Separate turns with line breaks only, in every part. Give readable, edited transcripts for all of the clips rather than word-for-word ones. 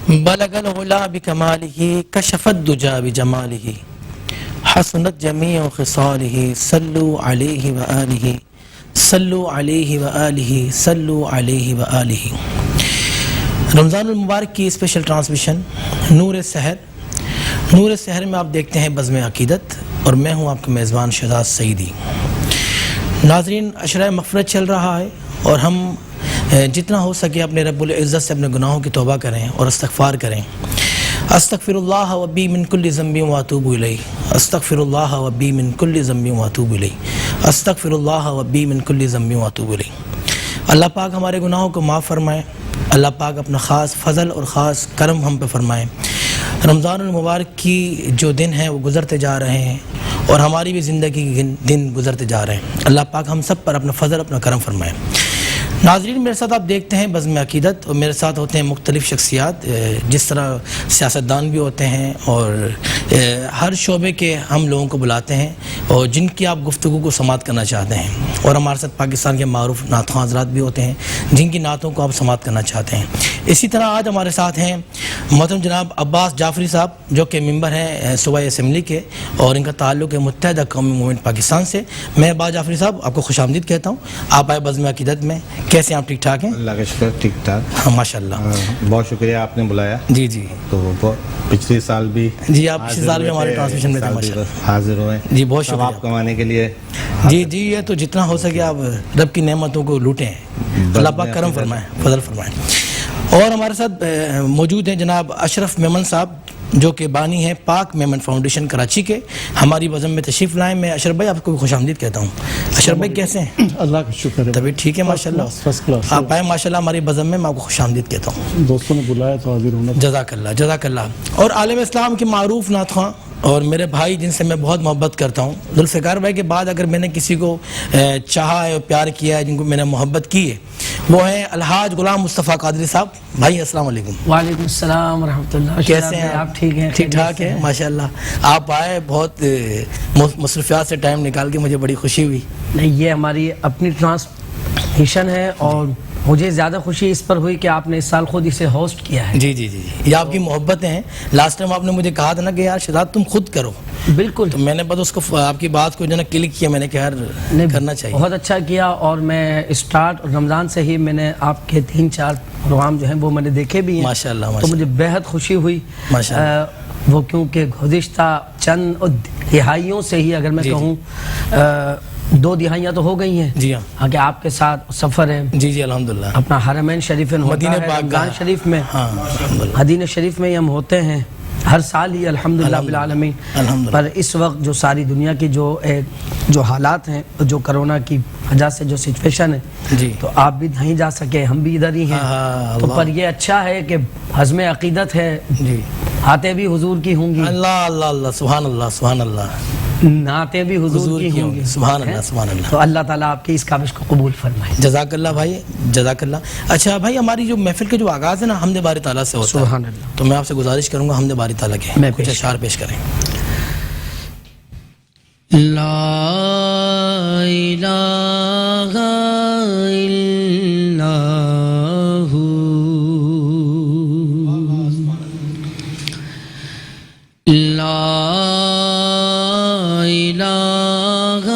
بلغ العلا بکمالہ کشف الدجا بجمالہ حسنت جمیع خصالہ صلو علیہ وآلہ صلو علیہ وآلہ صلو علیہ وآلہ۔ رمضان المبارک کی اسپیشل ٹرانسمیشن نور سحر۔ نور سحر میں آپ دیکھتے ہیں بزم عقیدت اور میں ہوں آپ کا میزبان شہزاد سعیدی۔ ناظرین، عشرہ مغفرت چل رہا ہے اور ہم جتنا ہو سکے اپنے رب العزت سے اپنے گناہوں کی توبہ کریں اور استغفار کریں۔ استغفر اللہ ربی من کل ذنب واتوب الیہ، استغفر اللہ ربی من کل ذنب واتوب الیہ، استغفر اللہ ربی من کل ذنب واتوب الیہ۔ اللہ پاک ہمارے گناہوں کو معاف فرمائے، اللہ پاک اپنا خاص فضل اور خاص کرم ہم پہ فرمائے۔ رمضان المبارک کی جو دن ہیں وہ گزرتے جا رہے ہیں اور ہماری بھی زندگی کے دن گزرتے جا رہے ہیں۔ اللہ پاک ہم سب پر اپنا فضل اپنا کرم فرمائے۔ ناظرین، میرے ساتھ آپ دیکھتے ہیں بزم عقیدت اور میرے ساتھ ہوتے ہیں مختلف شخصیات، جس طرح سیاستدان بھی ہوتے ہیں اور ہر شعبے کے ہم لوگوں کو بلاتے ہیں اور جن کی آپ گفتگو کو سماعت کرنا چاہتے ہیں، اور ہمارے ساتھ پاکستان کے معروف نعت خواں حضرات بھی ہوتے ہیں جن کی نعتوں کو آپ سماعت کرنا چاہتے ہیں۔ اسی طرح آج ہمارے ساتھ ہیں محترم جناب عباس جعفری صاحب، جو کہ ممبر ہیں صوبائی اسمبلی کے اور ان کا تعلق ہے متحدہ قومی موومنٹ پاکستان سے۔ میں عباس جعفری صاحب آپ کو خوش آمدید کہتا ہوں، آپ آئے بزم عقیدت میں۔ کیسے ہیں آپ؟ ٹھیک ٹھاک ہیں؟
اللہ کا شکر، ٹھیک ٹھاک۔
ہاں ماشاء اللہ،
بہت شکریہ آپ نے بلایا۔
جی جی
تو پچھلے سال بھی
جی آپ پچھلے سال بھی ہمارے ٹرانسمیشن میں تھے ماشاء اللہ،
حاضر ہوئے
جی بہت
شکریہ آپ کمانے کے لیے۔
جی جی یہ تو جتنا ہو سکے آپ رب کی نعمتوں کو لوٹیں، اللہ پاک کرم فرمائیں، فضل فرمائیں۔ اور ہمارے ساتھ موجود ہیں جناب اشرف میمن صاحب، جو کہ بانی ہیں پاک میمن فاؤنڈیشن کراچی کے، ہماری بزم میں تشریف لائیں۔ میں اشرف بھائی آپ کو خوش آمدید کہتا ہوں۔ اشرف بھائی کیسے ہیں؟
اللہ کا شکر ہے،
طبیعت ٹھیک ہے ماشاء اللہ؟
First class.
آپ آئے ماشاء اللہ ہماری بزم میں آپ کو خوش آمدید کہتا ہوں۔
دوستوں نے بلایا تو حاضر ہونا۔
جزاک اللہ جزاک اللہ۔ اور عالم اسلام کے معروف نعت خواں اور میرے بھائی جن سے میں بہت محبت کرتا ہوں، ذوالفقار بھائی کے بعد اگر میں نے کسی کو چاہا ہے اور پیار کیا ہے، جن کو میں نے محبت کی ہے، وہ ہیں الحاج غلام مصطفیٰ قادری صاحب۔ بھائی السلام علیکم۔
وعلیکم السلام ورحمۃ اللہ۔
کیسے ہیں
آپ؟ ٹھیک ہیں؟
ٹھیک ٹھاک ہے ماشاء اللہ۔ آپ آئے، بہت مصروفیات سے ٹائم نکال کے، مجھے بڑی خوشی ہوئی۔
نہیں، یہ ہماری اپنی ٹرانسمیشن ہے اور مجھے زیادہ خوشی اس پر ہوئی کہ آپ نے اس سال خود اسے ہوسٹ کیا ہے۔
جی جی جی، یہ آپ کی محبتیں ہیں۔ لاسٹ ٹائم آپ نے مجھے کہا تھا نا کہ یار شہزاد تم خود کرو،
بالکل،
تو میں نے بس اس کو آپ کی بات کو جو نا کلک کیا، میں نے کہا یار کرنا چاہیے۔
بہت اچھا کیا، اور میں اسٹارٹ رمضان سے ہی میں نے آپ کے 3-4 پروگرام جو ہیں وہ میں نے دیکھے بھی ہیں
ماشاء اللہ،
تو مجھے بہت خوشی ہوئی
ماشاء اللہ۔
وہ کیونکہ گزشتہ چند دہائیوں سے ہی اگر میں کہوں 2 دہائیاں تو ہو گئی ہیں
جی ہاں
کہ آپ کے ساتھ سفر ہے۔
جی جی الحمدللہ،
اپنا حرمین شریف
مدینہ پاک
رمضان شریف میں،
ہاں الحمدللہ،
مدینہ شریف میں ہم ہوتے ہیں ہر سال ہی الحمدللہ بالعالمین۔ پر اس وقت جو ساری دنیا کی جو حالات ہیں، جو کرونا کی وجہ سے جو سچویشن ہے،
جی
تو آپ بھی نہیں جا سکے، ہم بھی ادھر ہی ہیں، تو پر یہ اچھا ہے کہ عزم عقیدت ہے،
جی
آتے بھی حضور کی ہوں گی،
اللہ اللہ اللہ، سبحان اللہ سبحان اللہ،
نعتیں بھی حضور کی ہوں گی،
سبحان اللہ سبحان اللہ۔
تو اللہ تعالیٰ آپ کی اس کاوش کو قبول فرمائے۔
جزاک اللہ بھائی، جزاک اللہ۔ اچھا بھائی، ہماری جو محفل کے جو آغاز ہے نا حمد باری تعالیٰ سے ہوتا ہے،
سبحان اللہ۔
تو میں آپ سے گزارش کروں گا حمد باری تعالیٰ کے
میں
کچھ اشعار پیش کریں۔
لا الہ الا ہو، لا الہ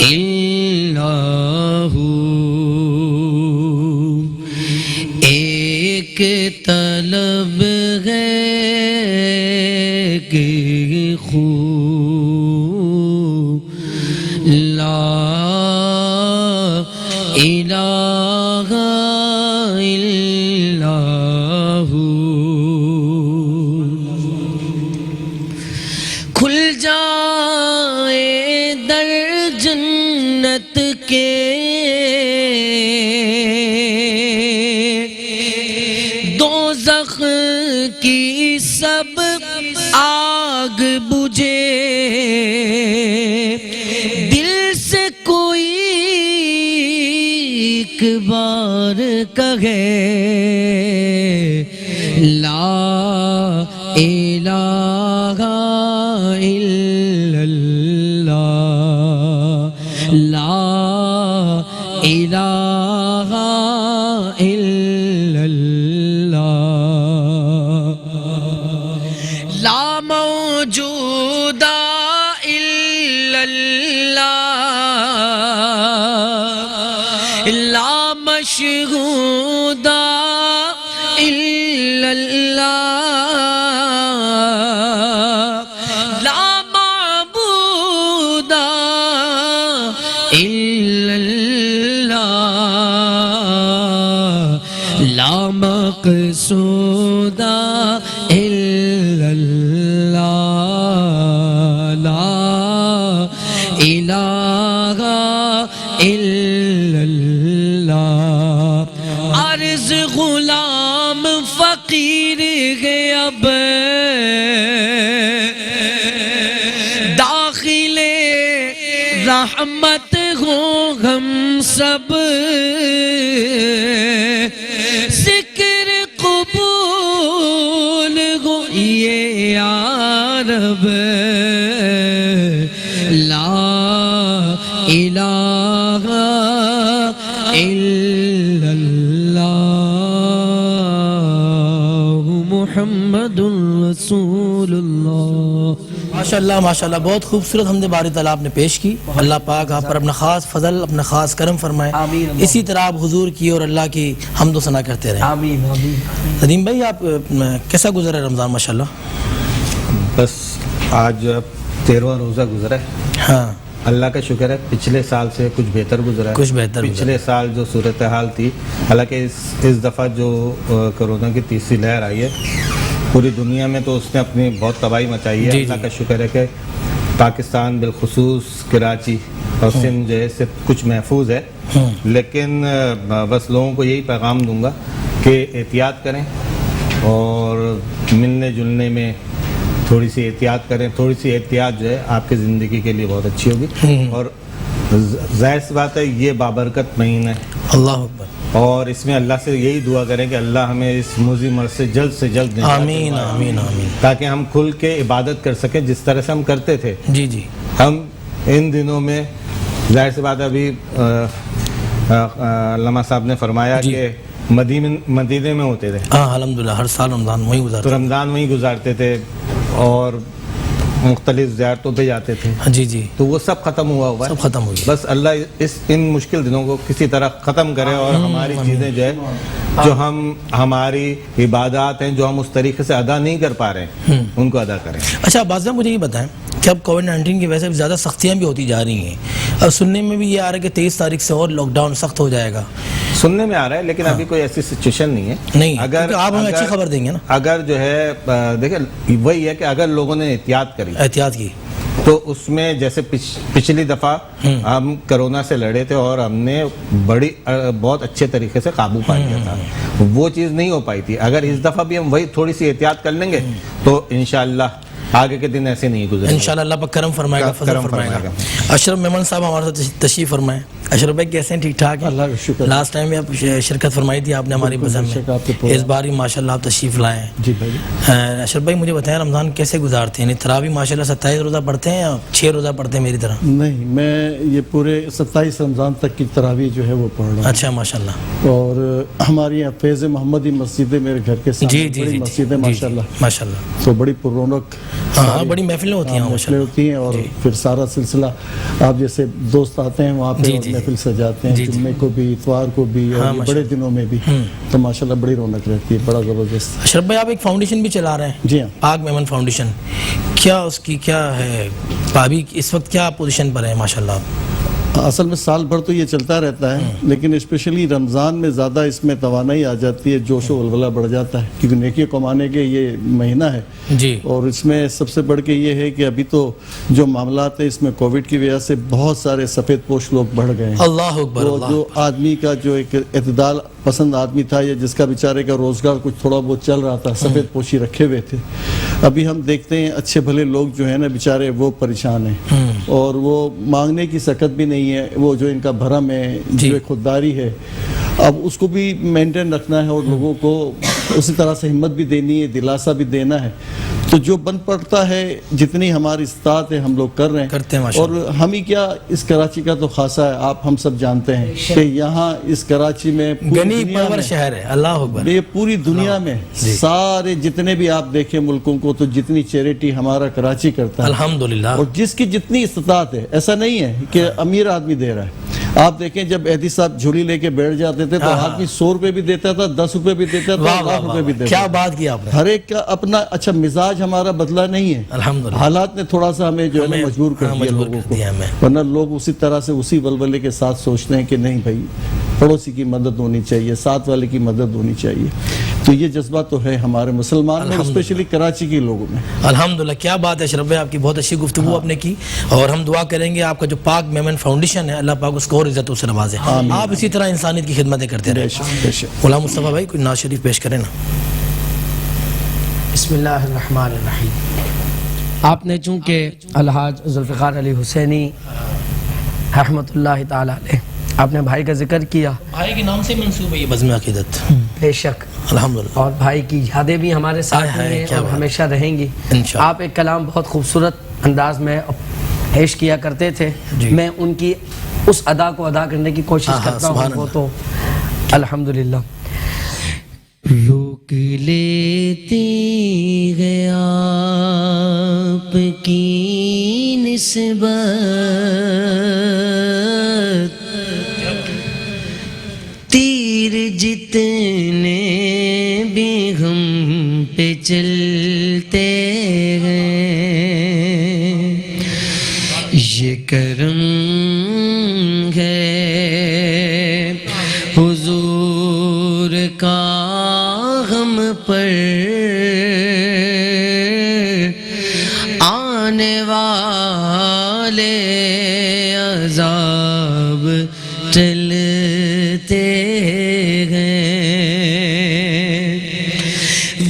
الا ہو، ایک طلب ہے کہ خو لا الہ الا ہو، کھل جائے در جنت کے، دوزخ کی سب آگ بجھے، دل سے کوئی ایک بار کہے لا الہ الا اللہ، لا الہ الا اللہ، خدا الا اللہ لا معبود الا اللہ لا مقصود الا اللہ لا الہ الا اللہ عرض غلام فقیر ہے اب داخل رحمت ہو ہم سب ذکر قبول ہو یہ یا رب لا الہ الا اللہ محمد رسول اللہ.
ماشاءاللہ ماشاءاللہ بہت خوبصورت حمد باری تعالیٰ آپ نے پیش کی. اللہ پاک آپ پر اپنا خاص فضل اپنا خاص کرم فرمائے. اسی طرح آپ حضور کی اور اللہ کی حمد و ثنا کرتے رہیں.
آمین آمین.
ندیم بھائی آپ کیسا گزرا رمضان؟ ماشاءاللہ
بس آج 13واں روزہ گزرا ہے.
ہاں
اللہ کا شکر ہے پچھلے سال سے کچھ بہتر گزرا ہے.
کچھ بہتر گزرا.
پچھلے سال جو صورتحال تھی، حالانکہ اس دفعہ جو کرونا کی تیسری لہر آئی ہے پوری دنیا میں، تو اس نے اپنی بہت تباہی مچائی ہے. اللہ کا شکر ہے کہ پاکستان بالخصوص کراچی اور سندھ جو ہے سے کچھ محفوظ ہے. لیکن بس لوگوں کو یہی پیغام دوں گا کہ احتیاط کریں اور ملنے جلنے میں تھوڑی سی احتیاط کریں. تھوڑی سی احتیاط جو ہے آپ کی زندگی کے لیے بہت اچھی ہوگی. اور ظاہر سی بات ہے یہ بابرکت مہینہ ہے.
اللہ اکبر.
اور اس میں اللہ سے یہی دعا کریں کہ اللہ ہمیں اس موذی مرض سے جلد
آمین آمین آمین،
تاکہ ہم کھل کے عبادت کر سکیں جس طرح سے ہم کرتے تھے.
جی جی.
ہم ان دنوں میں ظاہر سی بات ہے ابھی علامہ صاحب نے فرمایا کہ مدینے میں ہوتے تھے.
ہاں الحمدللہ ہر سال رمضان وہیں گزارتے.
تو رمضان وہیں گزارتے تھے اور مختلف زیارتوں پہ جاتے تھے.
جی جی.
تو وہ سب ختم ہوا ہے.
سب ختم ہو گیا.
بس اللہ ان مشکل دنوں کو کسی طرح ختم کرے اور ہماری چیزیں جو ہے جو ہماری عبادات ہیں جو ہم اس طریقے سے ادا نہیں کر پا رہے ہیں ان کو ادا کریں.
اچھا بعض مجھے یہ بتائیں کہ اب کووڈ-19 کی وجہ سے زیادہ سختیاں بھی ہوتی جا رہی ہیں. اب سننے میں بھی یہ آ رہا ہے کہ 23 تاریخ سے اور لاک ڈاؤن سخت ہو جائے گا.
سننے میں آ رہا ہے لیکن ابھی کوئی ایسی سچویشن نہیں ہے.
نہیں اگر آپ ہمیں اچھی خبر دیں گے نا. اگر
جو ہے دیکھیں وہی ہے کہ اگر لوگوں نے احتیاط کی تو اس میں جیسے پچھلی دفعہ ہم کرونا سے لڑے تھے اور ہم نے بہت اچھے طریقے سے قابو پا لیا تھا. وہ چیز نہیں ہو پائی تھی. اگر اس دفعہ بھی ہم وہی تھوڑی سی احتیاط کر لیں گے تو انشاءاللہ آگے کے دن ایسے نہیں گزرے.
انشاءاللہ اللہ پاک کرم فرمائے گا، فضل فرمائے گا. اشرف میمن صاحب ہمارے ساتھ تشریف فرمائیں. اشرف بھائی کیسے ہیں؟ ٹھیک ٹھاک ہیں؟
اللہ کا شکر.
لاسٹ ٹائم بھی آپ شرکت فرمائی تھی آپ نے ہماری بزم میں. اس بار ہی ماشاءاللہ آپ تشریف لائے ہیں.
جی بھائی.
اشرف بھائی مجھے بتائیں رمضان کیسے گزارتے ہیں؟ تراویح ماشاءاللہ 27 روزہ پڑھتے ہیں یا 6 روزہ پڑھتے ہیں میری طرح؟
نہیں، میں یہ پورے 27 رمضان تک کی تراویح جو ہے وہ پڑھ رہا ہوں.
اچھا ماشاءاللہ.
اور ہماری یہاں فیض محمدی مسجد ہے میرے گھر کے سامنے. بڑی مسجد ہے ماشاءاللہ
ماشاءاللہ.
تو بڑی پر رونق.
ہاں بڑی محفلیں ہوتی ہیں
ہوتی ہیں اور پھر سارا سلسلہ آپ جیسے دوست آتے ہیں وہاں پہ محفل سجاتے ہیں جمعے کو بھی اتوار کو بھی اور بڑے دنوں میں بھی. تو ماشاءاللہ بڑی رونق رہتی ہے. بڑا زبردست.
اشرف بھائی آپ ایک فاؤنڈیشن بھی چلا رہے ہیں.
جی ہاں.
پاک میمن فاؤنڈیشن. کیا اس کی کیا ہے بھابھی اس وقت کیا پوزیشن پر ہے ماشاءاللہ؟
اصل میں سال بھر تو یہ چلتا رہتا ہے لیکن اسپیشلی رمضان میں زیادہ اس میں توانائی آ جاتی ہے، جوش و ولولہ بڑھ جاتا ہے کیونکہ نیکی کمانے کے یہ مہینہ ہے.
جی. اور
اس میں سب سے بڑھ کے یہ ہے کہ ابھی تو جو معاملات ہیں اس میں کووڈ کی وجہ سے بہت سارے سفید پوش لوگ بڑھ گئے ہیں.
اللہ اکبر.
جو آدمی کا جو ایک اعتدال پسند آدمی تھا یا جس کا بیچارے کا روزگار کچھ تھوڑا بہت چل رہا تھا، سفید پوشی رکھے ہوئے تھے. ابھی ہم دیکھتے ہیں اچھے بھلے لوگ جو ہیں نا بیچارے وہ پریشان ہیں اور وہ مانگنے کی سکت بھی نہیں ہے. وہ جو ان کا بھرم ہے جو خودداری ہے اب اس کو بھی مینٹین رکھنا ہے اور لوگوں کو اسی طرح سے ہمت بھی دینی ہے، دلاسا بھی دینا ہے. تو جو بن پڑتا ہے جتنی ہماری استطاعت ہے ہم لوگ کر رہے ہیں. اور ہم ہی کیا اس کراچی کا تو خاصا ہے، آپ ہم سب جانتے ہیں کہ یہاں اس کراچی میں
غنی پرور شہر ہے. اللہ اکبر.
یہ پوری دنیا میں سارے جتنے بھی آپ دیکھیں ملکوں کو تو جتنی چیریٹی ہمارا کراچی کرتا ہے
الحمدللہ،
اور جس کی جتنی استطاعت ہے، ایسا نہیں ہے کہ امیر آدمی دے رہا ہے. آپ دیکھیں جب عیدی صاحب جھولی لے کے بیٹھ جاتے تھے تو آدمی 100 روپے بھی دیتا تھا، 10 روپے بھی دیتا تھا، 1 لاکھ روپے بھی دیتا تھا.
کیا بات کی آپ نے.
ہر ایک کا اپنا اچھا مزاج ہمارا بدلا نہیں ہے،
الحمدللہ
حالات نے تھوڑا سا ہمیں جو ہے نا مجبور کر دیا لوگوں کو، ورنہ لوگ اسی طرح سے اسی ولولے کے ساتھ سوچتے ہیں کہ نہیں بھائی پڑوسی کی مدد ہونی چاہیے، ساتھ والے کی مدد ہونی چاہیے. تو یہ جذبہ تو ہے ہمارے مسلمان میں، اسپیشلی کراچی کے لوگوں میں.
الحمدللہ. کیا بات ہے اشرف بھائی، آپ کی بہت اچھی گفتگو آپ نے کی، اور ہم دعا کریں گے آپ کا جو پاک میمن فاؤنڈیشن ہے اللہ پاک اس کو اور عزتوں سے نوازے، آپ اسی طرح انسانیت کی خدمتیں کرتے رہیں. غلام مصطفیٰ بھائی کوئی نعت شریف پیش کریں نا.
بسم اللہ الرحمن الرحیم. آپ نے چونکہ الحاج ذوالفقار علی حسینی رحمۃ اللہ تعالی علیہ، آپ نے بھائی کا ذکر کیا،
بھائی کے نام سے منسوب ہے یہ بزم عقیدت.
بے شک
الحمدللہ.
اور بھائی کی یادیں بھی ہمارے ساتھ ہیں اور ہمیشہ رہیں گی. آپ ایک کلام بہت خوبصورت انداز میں پیش کیا کرتے تھے، میں ان کی اس ادا کو ادا کرنے کی کوشش کرتا ہوں. وہ تو الحمدللہ. روک لیتی ہے آپ کی نسبت تیر جتنے بھی ہم پہ چلتے ہیں، یہ کرم ہے حضور کا ہم پر، آنے والے عذاب چلتے ہیں،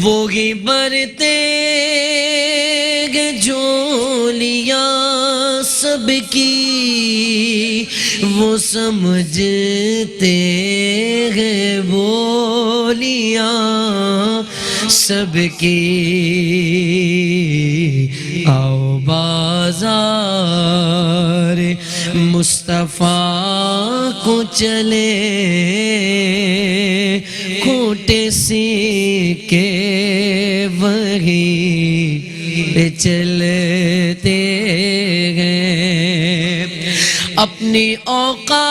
وہی برتے گے جھولیاں سب کی، وہ سمجھتے ہیں بولیاں سب کی. آؤ بازار مصطفیٰ کو چلے، کھوٹے سیکے وہی پہ چلتے ہیں. اپنی اوقات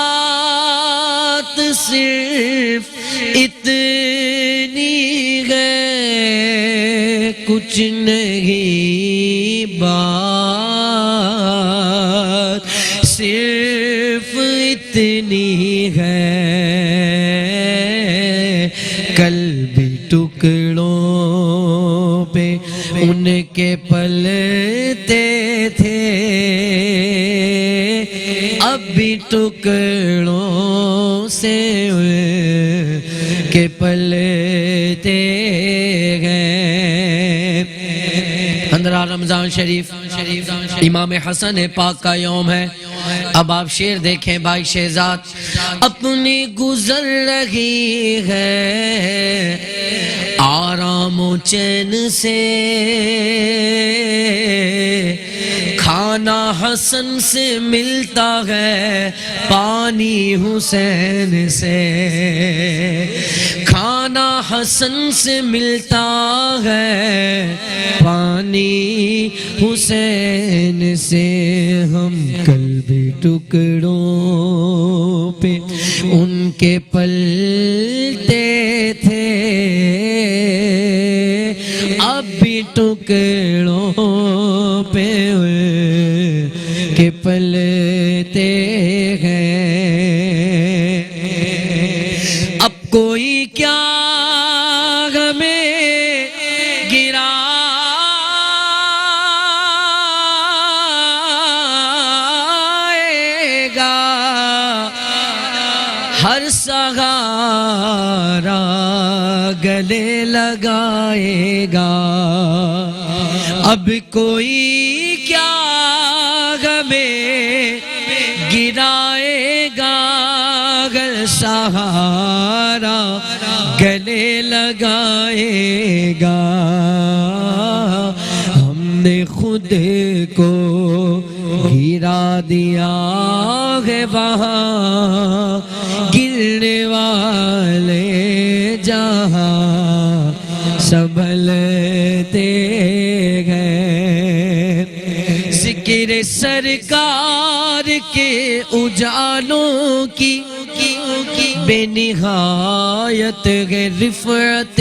صرف اتنی ہے، کچھ نہیں بات صرف اتنی ہے، کل بھی ٹکڑوں پہ ان کے پلتے تھے، اب بھی ٹکڑوں سے کے پلتے ہیں. 15 رمضان شریف امام حسن پاک کا یوم ہے. اب آپ شعر دیکھیں. بھائی شہزاد اپنی گزر رہی ہے آرام و چین سے، کھانا حسن سے ملتا ہے پانی حسین سے، کھانا حسن سے ملتا ہے پانی حسین سے. ہم کل بھی ٹکڑوں پہ ان کے پلتے تھے، اب بھی ٹکڑوں پہ کے پلتے ہیں. اب کوئی کیا ہمیں گرائے گا، ہر سہارا گلے لگائے گا. اب کوئی کیا ہمیں گرائے گا، گر سہارا گلے لگائے گا. ہم نے خود کو گرا دیا ہے وہاں گرنے والے جہاں سنبھلتے ہیں. ذکر سرکار
کے اجالوں کی بے نہایت ہے رفعت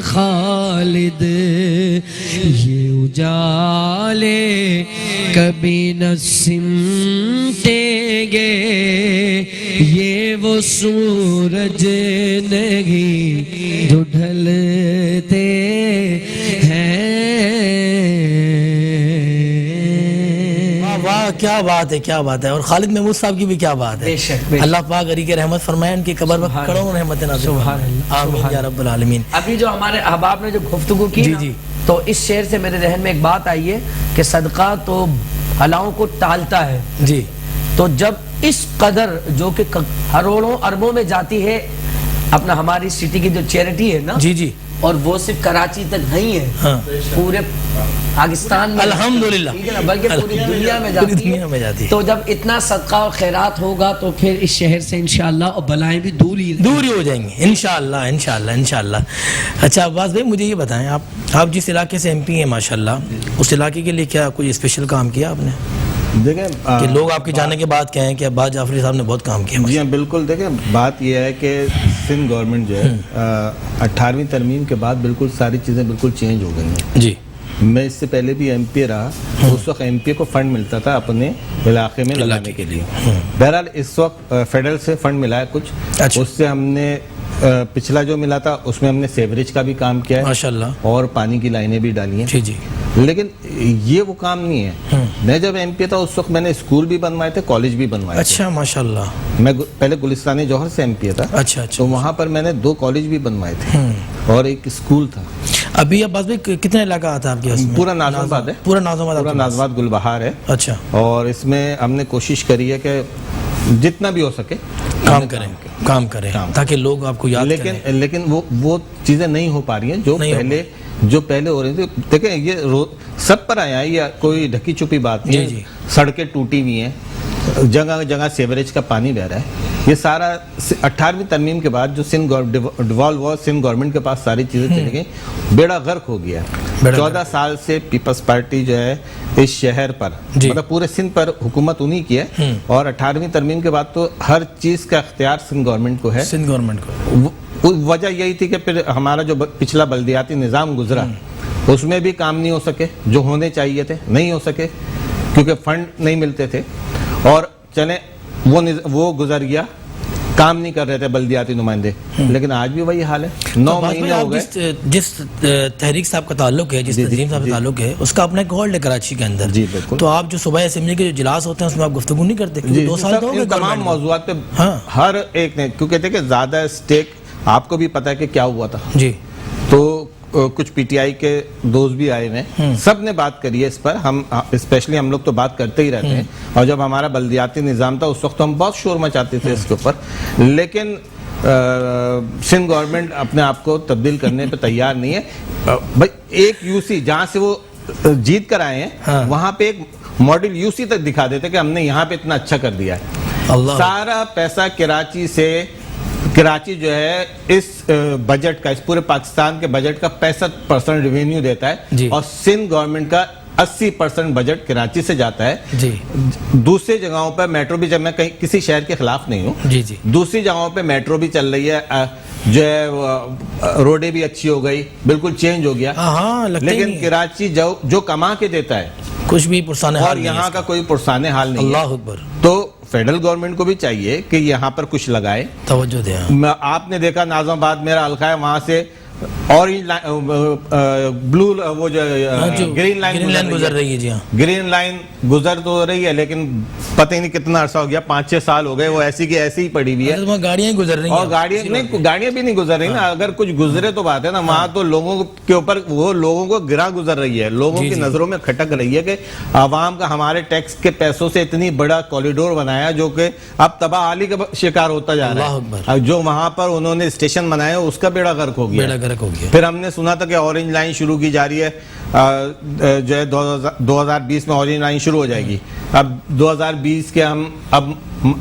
خالد، یہ اجالے کبھی نہ سمٹیں گے، یہ وہ سورج نہیں جو ڈھلتے ہیں۔
واہ کیا بات ہے، کیا بات ہے۔ اور خالد محمود صاحب کی بھی کیا بات ہے،
بے شک
اللہ پاک علی کے رحمت فرمائے، ان کی قبر پر کروڑوں رحمت نازل فرمائے، آمین یا رب العالمین۔
ابھی جو ہمارے احباب نے جو گفتگو کی نا، تو اس شعر سے میرے ذہن میں ایک بات آئی ہے کہ صدقہ تو بلاؤں کو ٹالتا ہے،
جی،
تو جب اس قدر جو کہ کروڑوں اربوں میں جاتی ہے اپنا ہماری سٹی کی جو چیریٹی ہے نا،
جی جی،
اور وہ صرف کراچی تک نہیں ہے،
ہاں،
پورے پاکستان میں
الحمدللہ،
ٹھیک ہے نا، بلکہ پوری دنیا میں
پوری
جاتی
دنیا میں جاتی
ہے۔
ہے۔
تو جب اتنا صدقہ اور خیرات ہوگا تو پھر اس شہر سے انشاءاللہ اور بلائیں بھی دور ہی
ہو جائیں گے انشاءاللہ انشاءاللہ انشاءاللہ۔ اچھا عباس بھائی مجھے یہ بتائیں، آپ جس علاقے سے MP ہیں ماشاءاللہ، اس علاقے کے لیے کیا کوئی اسپیشل کام کیا آپ نے؟
دیکھیں
کہ لوگ آپ کے جانے کے بعد کہیں کہ عباس جعفری صاحب نے بہت کام کیا؟
جی ہاں بالکل، دیکھیں بات یہ ہے کہ سندھ گورنمنٹ جو ہے 18ویں ترمیم کے بعد بالکل ساری چیزیں بالکل چینج ہو گئی ہیں۔
جی،
میں اس سے پہلے بھی MP رہا، اس وقت MP کو فنڈ ملتا تھا اپنے علاقے میں لگانے کے لیے۔ بہرحال اس وقت فیڈرل سے فنڈ ملا ہے کچھ، اس سے ہم نے پچھلا جو ملا تھا اس میں ہم نے سیوریج کا بھی کام کیا ہے
ماشاءاللہ،
اور پانی کی لائنیں بھی ڈالی ہیں۔
جی جی،
لیکن یہ وہ کام نہیں ہے۔ میں جب MP تھا اس وقت میں نے اسکول بھی بنوائے تھے، کالج بھی بنوائے تھے۔
اچھا ماشاءاللہ،
میں پہلے گلستان جوہر سے MP تھا،
اچھا اچھا،
تو وہاں پر میں نے 2 کالج بھی بنوائے تھے اور ایک اسکول تھا۔
ابھی عباس بھائی کتنا علاقہ آتا ہے آپ کے اس میں؟
پورا ناظم آباد ہے،
پورا ناظم آباد،
پورا ناظم آباد گلبہار ہے۔
اچھا،
اور اس میں ہم نے کوشش کری ہے کہ جتنا بھی ہو سکے
کام کریں تاکہ لوگ آپ کو یاد کریں۔
لیکن وہ چیزیں نہیں ہو پا رہی ہیں جو پہلے ہو رہی تھی۔ دیکھیں یہ سب پر آیا ہے، یہ کوئی ڈھکی چھپی بات نہیں ہے۔ سڑکیں ٹوٹی ہوئی ہیں، جگہ جگہ سیوریج کا پانی بہ رہا ہے۔ یہ سارا 18ویں ترمیم کے بعد جو ڈیوالو ہوا، سندھ گورنمنٹ کے پاس ساری چیزیں چلی گئیں، بیڑا غرق ہو گیا۔ 14 سال سے پیپلز پارٹی جو ہے اس شہر پر، مطلب پورے سندھ پر حکومت انہی کی ہے، اور 18ویں ترمیم کے بعد تو ہر چیز کا اختیار سندھ گورنمنٹ کو ہے۔
سندھ گورنمنٹ کو
وجہ یہی تھی کہ پھر ہمارا جو پچھلا بلدیاتی نظام گزرا اس میں بھی کام نہیں ہو سکے، جو ہونے چاہیے تھے نہیں ہو سکے کیونکہ فنڈ نہیں ملتے تھے، اور چلیں وہ گزر گیا، کام نہیں کر رہے تھے بلدیاتی نمائندے۔ لیکن آج بھی وہی حال ہے، 9 مہینے ہو گئے۔
جس تحریک صاحب کا تعلق ہے، جس تنظیم صاحب کا تعلق ہے، اس کا اپنا ایک ہالڈ ہے کراچی کے اندر،
جی بالکل،
تو آپ جو صوبائی اسمبلی کے جو اجلاس ہوتے ہیں اس میں آپ گفتگو نہیں کرتے؟ 2 سال تو ہو گئے
تمام موضوعات پہ ہر ایک نے، کیونکہ دیکھیں زیادہ اسٹیک آپ کو بھی پتہ ہے کہ کیا ہوا تھا،
جی،
تو کچھ PTI کے دوست بھی آئے ہوئے، سب نے بات کری ہے اس پر۔ ہم اسپیشلی ہم لوگ تو بات کرتے ہی رہتے ہیں، اور جب ہمارا بلدیاتی نظام تھا اس وقت ہم بہت شور مچاتے تھے اس کے اوپر، لیکن سندھ گورنمنٹ اپنے آپ کو تبدیل کرنے پہ تیار نہیں ہے۔ بھائی ایک UC جہاں سے وہ جیت کر آئے ہیں وہاں پہ ایک ماڈل UC تک دکھا دیتے کہ ہم نے یہاں پہ اتنا اچھا کر دیا ہے۔ سارا پیسہ کراچی جو ہے اس بجٹ کا، اس پورے پاکستان کے بجٹ کا 65% ریونیو دیتا ہے، اور سندھ گورنمنٹ کا 80% بجٹ کراچی سے جاتا ہے۔ دوسری جگہوں پر میٹرو بھی، جب میں کسی شہر کے خلاف نہیں ہوں، دوسری جگہوں پہ میٹرو بھی چل رہی ہے، جو ہے روڈیں بھی اچھی ہو گئی، بالکل چینج ہو گیا، لیکن کراچی جو کما کے دیتا ہے
کچھ بھی پرسانے حال
اور یہاں کا کوئی پرسانے حال نہیں ہے۔
اللہ اکبر۔
تو فیڈرل گورنمنٹ کو بھی چاہیے کہ یہاں پر کچھ لگائے،
توجہ دیں۔
آپ نے دیکھا ناظم آباد میرا حلقہ ہے، وہاں سے اورنج بلو وہ جو گرین لائن گزر رہی ہے، جی ہاں گرین لائن گزر تو رہی ہے، لیکن پتہ ہی نہیں کتنا عرصہ ہو گیا، 5-6 سال ہو گئے، وہ ایسی کی ایسی ہی پڑی ہوئی ہے،
گاڑیاں گزر رہی ہیں، اور
گاڑیاں بھی نہیں گزر رہی نا، اگر کچھ گزرے تو بات ہے نا، وہاں تو لوگوں کے اوپر وہ لوگوں کو گرا گزر رہی ہے، لوگوں کی نظروں میں کھٹک رہی ہے کہ عوام کا ہمارے ٹیکس کے پیسوں سے اتنی بڑا کوریڈور بنایا جو کہ اب تباہ حالی کا شکار ہوتا جا رہا ہے، جو وہاں پر انہوں نے اسٹیشن بنایا اس کا بیڑا غرق ہو گیا۔ پھر ہم نے سنا تھا کہ اورنج لائن شروع کی جا رہی ہے، جو ہے 2020 میں اورنج لائن شروع ہو جائے گی، اب 2020 کے ہم اب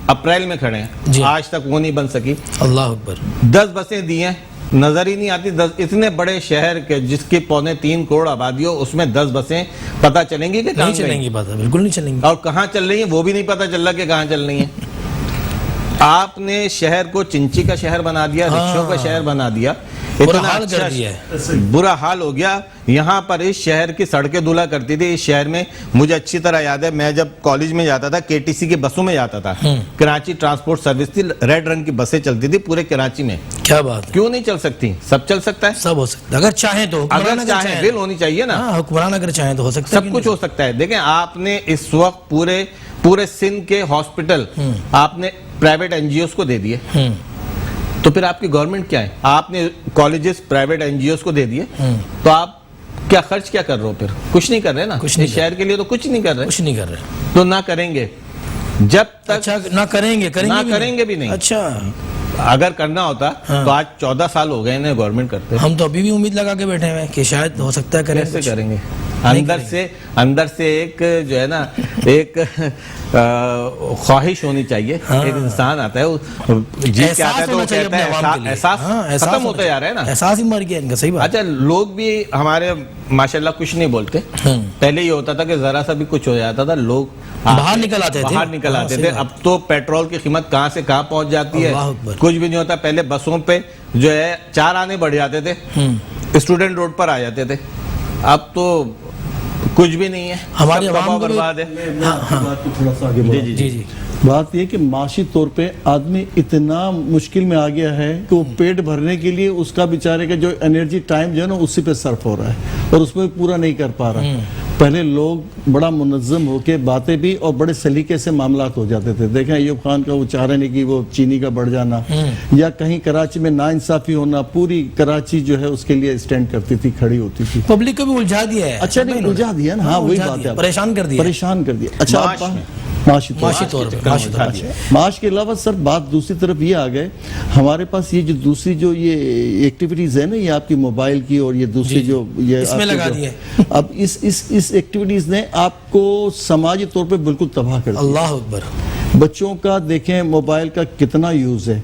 اپریل میں کھڑے ہیں، آج تک وہ نہیں بن سکی۔
اللہ اکبر۔
10 بسیں دی ہیں نظر ہی نہیں آتی. اتنے بڑے شہر کے جس کی 2.25 کروڑ آبادی ہو, اس میں 10 بسیں پتہ چلیں گی کہ
نہیں چلیں گی, پتہ بالکل نہیں چلیں گی,
اور کہاں چل رہی ہیں وہ بھی نہیں پتہ چل رہا کہ کہاں چل رہی ہیں. آپ نے شہر کو چنچی کا شہر بنا دیا, رکشوں کا شہر بنا دیا,
برا حال کر دیا ہے,
برا حال ہو گیا. یہاں پر اس شہر کی سڑکیں دھلا کرتی تھی. اس شہر میں مجھے اچھی طرح یاد ہے, میں جب کالج میں جاتا تھا KTC کی بسوں میں جاتا تھا. کراچی ٹرانسپورٹ سروس تھی, ریڈ رنگ کی بسیں چلتی تھی پورے کراچی میں.
کیا بات ہے,
کیوں نہیں چل سکتی؟ سب چل سکتا ہے,
سب ہو سکتا ہے اگر چاہیں تو,
اگر چاہیں بل ہونی چاہیے نا,
حکمران اگر چاہیں تو ہو سکتا ہے,
سب کچھ ہو سکتا ہے. دیکھیں آپ نے اس وقت پورے سندھ کے ہاسپٹل آپ نے پرائیویٹ NGOs کو دے دیے, تو پھر آپ کی گورنمنٹ کیا ہے؟ آپ نے کالجز پرائیویٹ NGOs کو دے دیے, تو آپ کیا خرچ کیا کر رہے ہو؟ پھر کچھ نہیں کر رہے نا, اس شہر کے لیے تو کچھ نہیں کر رہے,
کچھ نہیں کر رہے,
تو نہ کریں گے جب تک,
اچھا نہ کریں گے بھی نہیں.
اچھا اگر کرنا ہوتا تو آج 14 سال ہو گئے انہیں گورنمنٹ کرتے.
ہم تو ابھی بھی امید لگا کے بیٹھے ہوئے کہ شاید ہو سکتا ہے کریں.
کیسے کریں گے؟ اندر سے ایک جو ہے نا, ایک خواہش ہونی چاہیے. ایک انسان آتا ہے, جی کیا آتا ہے تو وہ کہتا ہے, احساس ختم ہوتا جا رہا ہے نا,
احساس ہی مر گیا ان کا. صحیح بات.
اچھا لوگ بھی ہمارے ماشاءاللہ کچھ نہیں بولتے. پہلے یہ ہوتا تھا کہ ذرا سا بھی کچھ ہو جاتا تھا لوگ
باہر نکل آتے تھے.
اب تو پیٹرول کی قیمت کہاں سے کہاں پہنچ جاتی ہے, کچھ بھی نہیں ہوتا. پہلے بسوں پہ جو ہے 4 آنے بڑھ جاتے تھے, اسٹوڈنٹ روڈ پر آ جاتے تھے. اب تو کچھ بھی نہیں ہے,
ہماری عوام
برباد ہے.
تھوڑا سا آگے بڑھو.
جی
بات یہ کہ معاشی طور پہ آدمی اتنا مشکل میں آ گیا ہے کہ وہ پیٹ بھرنے کے لیے اس کا بیچارے کا جو انرجی ٹائم جو ہے نا اسی پہ صرف ہو رہا ہے, اور اس میں پورا نہیں کر پا رہا. پہلے لوگ بڑا منظم ہو کے باتیں بھی اور بڑے سلیقے سے معاملات ہو جاتے تھے. دیکھیں ایوب خان کا وہ چارنے کی وہ چینی کا بڑھ جانا, یا کہیں کراچی میں ناانصافی ہونا, پوری کراچی جو ہے اس کے لیے اسٹینڈ کرتی تھی, کھڑی ہوتی تھی.
پبلک کو بھی الجھا دیا ہے.
اچھا نہیں الجھا دیا نا, ہاں وہی بات ہے,
پریشان کر دیا.
اچھا معاشی طور پہ معاش کے علاوہ سر بات دوسری طرف یہ آ گئے, ہمارے پاس یہ جو دوسری جو یہ ایکٹیویٹیز ہے نا, یہ آپ کی موبائل کی اور یہ دوسری جو یہ
اس میں لگا دیے,
اب اس ایکٹیویٹیز نے آپ کو سماجی طور پہ بالکل تباہ کر دیا.
اللہ اکبر.
بچوں کا دیکھیں موبائل کا کتنا یوز ہے,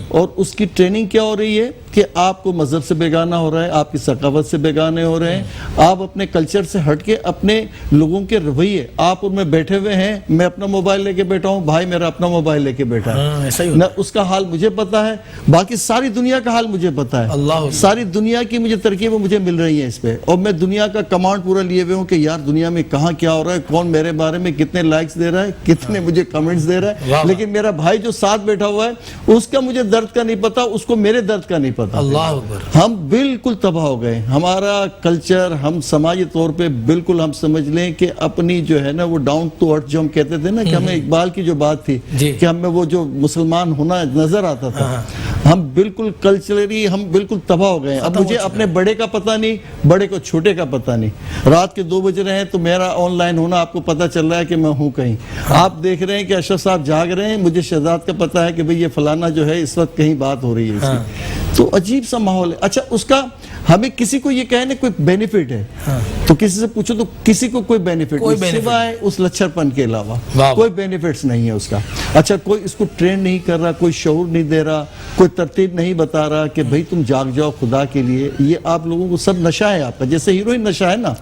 اور اس کی ٹریننگ کیا ہو رہی ہے کہ آپ کو مذہب سے بیگانہ ہو رہا ہے, آپ کی ثقافت سے بیگانے ہو رہے ہیں, آپ اپنے کلچر سے ہٹ کے اپنے لوگوں کے رویے, آپ ان میں بیٹھے ہوئے ہیں, میں اپنا موبائل لے کے بیٹھا ہوں, بھائی میرا اپنا موبائل لے کے بیٹھا ہے, نہ اس کا حال مجھے پتا ہے, باقی ساری دنیا کا حال مجھے پتا ہے, ساری دنیا کی مجھے ترکیبیں مجھے مل رہی ہیں اس پہ, اور میں دنیا کا کمانڈ پورا لیے ہوئے ہوں کہ یار دنیا میں کہاں کیا ہو رہا ہے, کون میرے بارے میں کتنے لائکس دے رہا ہے, کتنے مجھے کمنٹس دے رہا ہے. لیکن میرا بھائی جو ساتھ بیٹھا ہوا ہے اس کا مجھے درد کا نہیں پتا, اس کو میرے درد کا نہیں پتا.
اللہ اکبر.
ہم بالکل تباہ ہو گئے. ہمارا کلچر, ہم سماجی طور پہ بالکل ہم سمجھ لیں کہ اپنی جو ہے نا وہ ڈاؤن ٹو ارتھ جو ہم کہتے تھے نا, کہ ہمیں اقبال کی جو بات تھی کہ ہمیں وہ جو مسلمان ہونا نظر آتا تھا, ہم بالکل کلچرلی ہم بالکل تباہ ہو گئے. اب مجھے اپنے بڑے کا پتہ نہیں, بڑے کو چھوٹے کا پتہ نہیں. رات کے 2 بج رہے ہیں تو میرا آن لائن ہونا آپ کو پتہ چل رہا ہے کہ میں ہوں کہیں. آپ دیکھ رہے ہیں کہ اشرف صاحب جاگ رہے ہیں, مجھے شہزاد کا پتہ ہے کہ بھئی یہ فلانا جو ہے اس وقت کہیں بات ہو رہی ہے اس کی. تو عجیب سا ماحول ہے. اچھا اس کا ہمیں کسی کو یہ کہنے کوئی بینیفٹ ہے تو کسی سے پوچھو تو کسی کو کوئی بینیفٹ نہیں, سوائے اس لچھر پن کے علاوہ کوئی بینیفٹس نہیں ہے اس کا. اچھا کوئی اس کو ٹرین نہیں کر رہا, کوئی شعور نہیں دے رہا, کوئی ترتیب نہیں بتا رہا کہ بھئی تم جاگ جاؤ خدا کے لیے. یہ آپ لوگوں کو سب نشہ ہے آپ کا, جیسے ہیروئن نشہ ہے نا.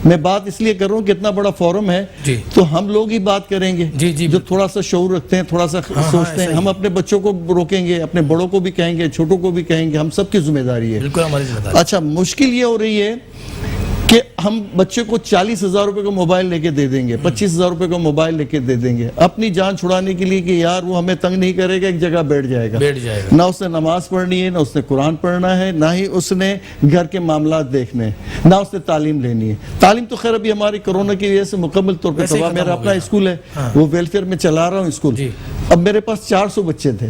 میں بات اس لیے کر رہا ہوں کہ اتنا بڑا فورم ہے تو ہم لوگ ہی بات کریں گے جو تھوڑا سا شعور رکھتے ہیں, تھوڑا سا سوچتے ہیں. ہم اپنے بچوں کو روکیں گے, اپنے بڑوں کو بھی کہیں گے, چھوٹوں کو بھی کہیں گے, ہم سب کی ذمہ داری ہے. اچھا مشکل یہ ہو رہی ہے کہ ہم بچے کو 40,000 روپے کا موبائل لے کے دے دیں گے, 25,000 روپے کا موبائل لے کے دے دیں گے اپنی جان چھڑانے کے لیے کہ یار وہ ہمیں تنگ نہیں کرے گا, ایک جگہ بیٹھ جائے گا. نہ اس نے نماز پڑھنی ہے, نہ اس نے قرآن پڑھنا ہے, نہ ہی اس نے گھر کے معاملات دیکھنے, نہ اس نے تعلیم لینی ہے. تعلیم تو خیر ابھی ہماری کرونا کی وجہ سے مکمل طور پہ تباہ. میرا اپنا اسکول ہے, وہ ویلفیئر میں چلا رہا ہوں اسکول. اب میرے پاس 400 بچے تھے,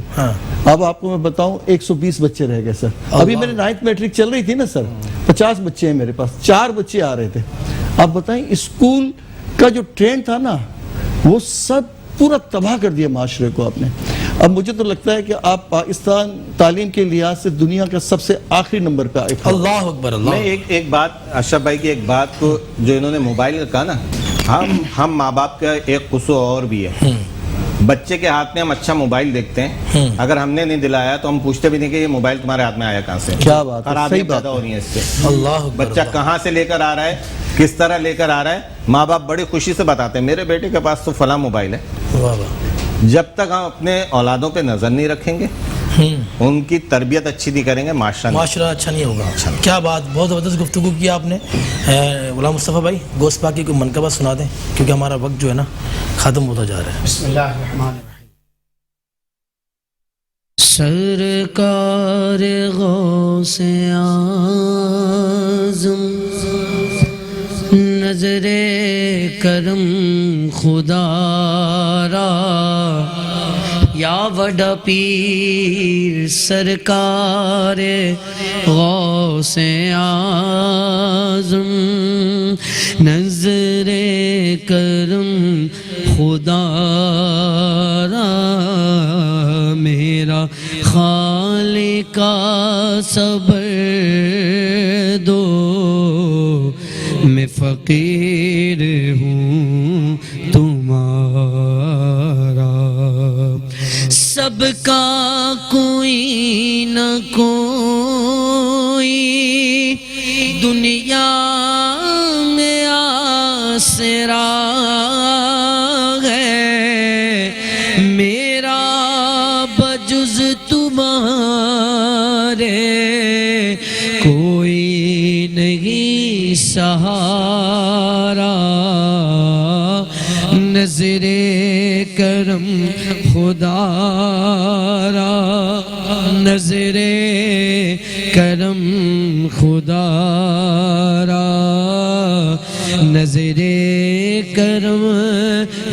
اب آپ کو میں بتاؤں 120 بچے رہ گئے سر. ابھی میرے 9th میٹرک چل رہی تھی نا سر, 50 بچے ہیں میرے پاس, 4 بچے آ رہے تھے. آپ بتائیں اسکول کا جو ٹرینڈ تھا نا وہ سب پورا تباہ کر دیا معاشرے کو آپ نے. اب مجھے تو لگتا ہے کہ آپ پاکستان تعلیم کے لحاظ سے دنیا کا سب سے آخری نمبر پہ آئے.
اللہ اکبر.
میں ایک بات اشرف بھائی کی ایک بات کو جو انہوں نے موبائل کا کہا نا, ہم ماں باپ کا ایک قصور اور بھی ہے. بچے کے ہاتھ میں ہم اچھا موبائل دیکھتے ہیں, اگر ہم نے نہیں دلایا تو ہم پوچھتے بھی نہیں کہ یہ موبائل تمہارے ہاتھ میں آیا کہاں سے.
کیا بات ہے,
خرابیاں پیدا ہو رہی ہیں اس سے.
اللہ
بچہ کہاں سے لے کر آ رہا ہے, کس طرح لے کر آ رہا ہے, ماں باپ بڑی خوشی سے بتاتے ہیں میرے بیٹے کے پاس تو فلاں موبائل ہے.
واہ واہ.
جب تک ہم اپنے اولادوں پہ نظر نہیں رکھیں گے, ان کی تربیت اچھی نہیں کریں گے,
معاشرہ اچھا نہیں ہوگا. کیا بات, بہت زبردست گفتگو کی آپ نے. غلام مصطفیٰ بھائی گوشت پاکی کو منقبہ سنا دیں کیونکہ ہمارا وقت جو ہے نا ختم ہوتا جا رہا ہے.
بسم اللہ الرحمن الرحیم.
سرکار غوث اعظم نظر کرم خدا را, یا وڈا پیر سرکار غوث اعظم نظر کرم خدا را, میرا خالق کا صبر دو, میں فقیر ہوں تمہارا, سب کا کوئی نہ کوئی دنیا میں آسرا ہے, میرا بجز تمہارے کوئی نہیں سہارا, نظر کرم خدا را, نظر کرم خدا را, نظر کرم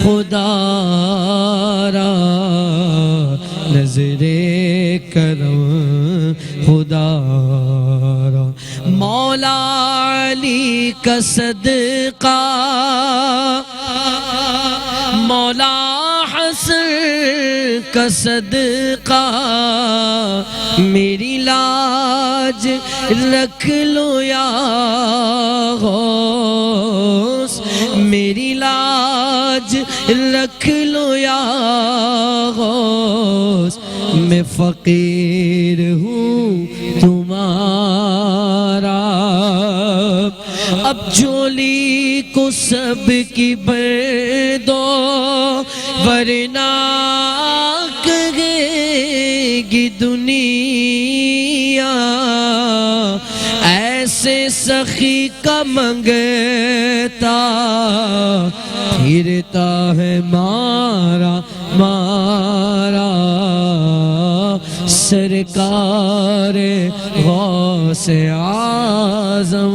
خدا را, نظر کرم خدا را. مولا علی کا صدقہ, مولا حسن کا صدقہ, میری لاج رکھ لو یا غوث, میری لاج رکھ لو یا غوث, میں فقیر ہوں تمہارا. اب جھولی کو سب کی بھر دو ورنہ کہے گی دنیا, ایسے سخی کا منگتا پھرتا ہے مارا مارا, سرکار غوث اعظم.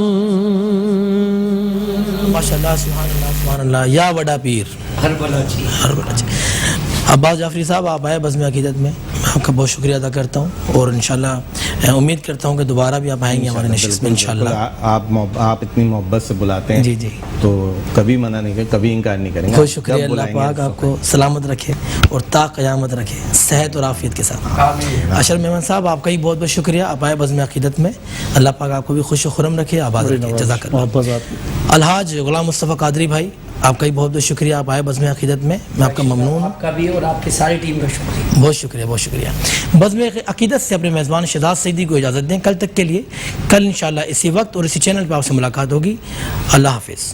ماشاءاللہ, سبحان اللہ سبحان اللہ, یا وڈا پیر
ہر بلا چی.
عباس جعفری صاحب آپ آئے بزم عقیدت میں, میں آپ کا بہت شکریہ ادا کرتا ہوں, اور انشاءاللہ امید کرتا ہوں کہ دوبارہ بھی آپ آئیں گے ہمارے نشست میں انشاءاللہ.
آپ اتنی محبت سے بلاتے ہیں
جی جی,
تو کبھی منع نہیں کریں, کبھی انکار نہیں کریں گے.
بہت شکریہ. اللہ پاک آپ کو سلامت رکھے اور تا قیامت رکھے صحت اور عافیت کے ساتھ. اشرف میمن صاحب آپ کا ہی بہت بہت شکریہ, آپ آئے بزم عقیدت میں, اللہ پاک آپ کو بھی خوش و خرم رکھے, آباد رکھے. جزاک اللہ. الحاج غلام مصطفیٰ قادری بھائی آپ کا ہی بہت بہت شکریہ, آپ آئے بزم عقیدت میں آپ کا ممنون ہوں.
آپ کا بھی اور آپ کی ساری ٹیم کا شکریہ.
بہت شکریہ بہت شکریہ. بزم عقیدت سے اپنے میزبان شہزاد سعیدی کو اجازت دیں. کل تک کے لیے, کل انشاءاللہ اسی وقت اور اسی چینل پہ آپ سے ملاقات ہوگی. اللہ حافظ.